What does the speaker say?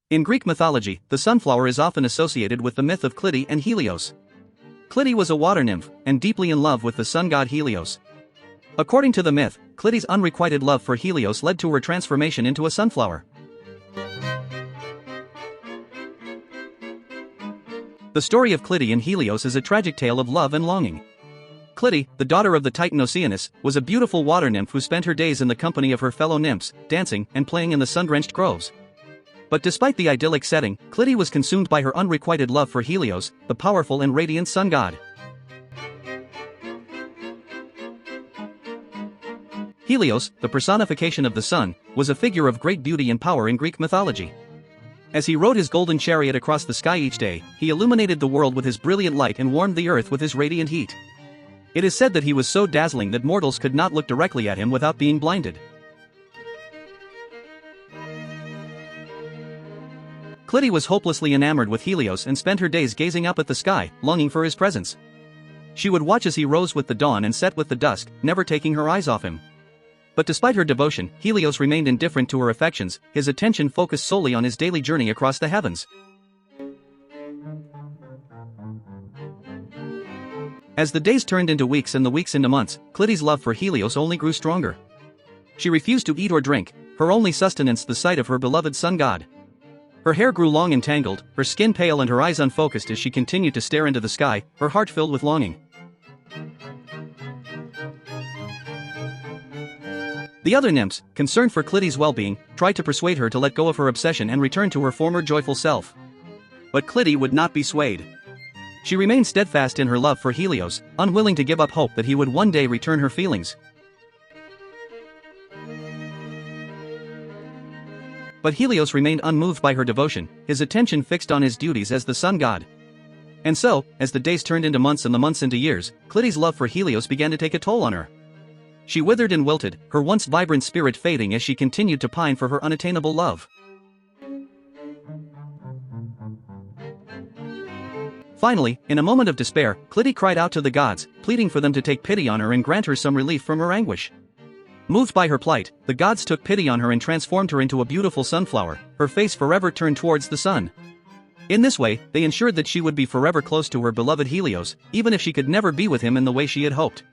In Greek mythology, the sunflower is often associated with the myth of Clytie and Helios. Clytie was a water nymph, and deeply in love with the sun god Helios. According to the myth, Clytie's unrequited love for Helios led to her transformation into a sunflower. The story of Clytie and Helios is a tragic tale of love and longing. Clytie, the daughter of the Titan Oceanus, was a beautiful water nymph who spent her days in the company of her fellow nymphs, dancing and playing in the sun-drenched groves. But despite the idyllic setting, Clytie was consumed by her unrequited love for Helios, the powerful and radiant sun god. Helios, the personification of the sun, was a figure of great beauty and power in Greek mythology. As he rode his golden chariot across the sky each day, he illuminated the world with his brilliant light and warmed the earth with his radiant heat. It is said that he was so dazzling that mortals could not look directly at him without being blinded. Clytie was hopelessly enamored with Helios and spent her days gazing up at the sky, longing for his presence. She would watch as he rose with the dawn and set with the dusk, never taking her eyes off him. But despite her devotion, Helios remained indifferent to her affections, his attention focused solely on his daily journey across the heavens. As the days turned into weeks and the weeks into months, Clytie's love for Helios only grew stronger. She refused to eat or drink, her only sustenance the sight of her beloved sun god. Her hair grew long and tangled, her skin pale and her eyes unfocused as she continued to stare into the sky, her heart filled with longing. The other nymphs, concerned for Clytie's well-being, tried to persuade her to let go of her obsession and return to her former joyful self. But Clytie would not be swayed. She remained steadfast in her love for Helios, unwilling to give up hope that he would one day return her feelings. But Helios remained unmoved by her devotion, his attention fixed on his duties as the sun god. And so, as the days turned into months and the months into years, Clytie's love for Helios began to take a toll on her. She withered and wilted, her once vibrant spirit fading as she continued to pine for her unattainable love. Finally, in a moment of despair, Clytie cried out to the gods, pleading for them to take pity on her and grant her some relief from her anguish. Moved by her plight, the gods took pity on her and transformed her into a beautiful sunflower, her face forever turned towards the sun. In this way, they ensured that she would be forever close to her beloved Helios, even if she could never be with him in the way she had hoped.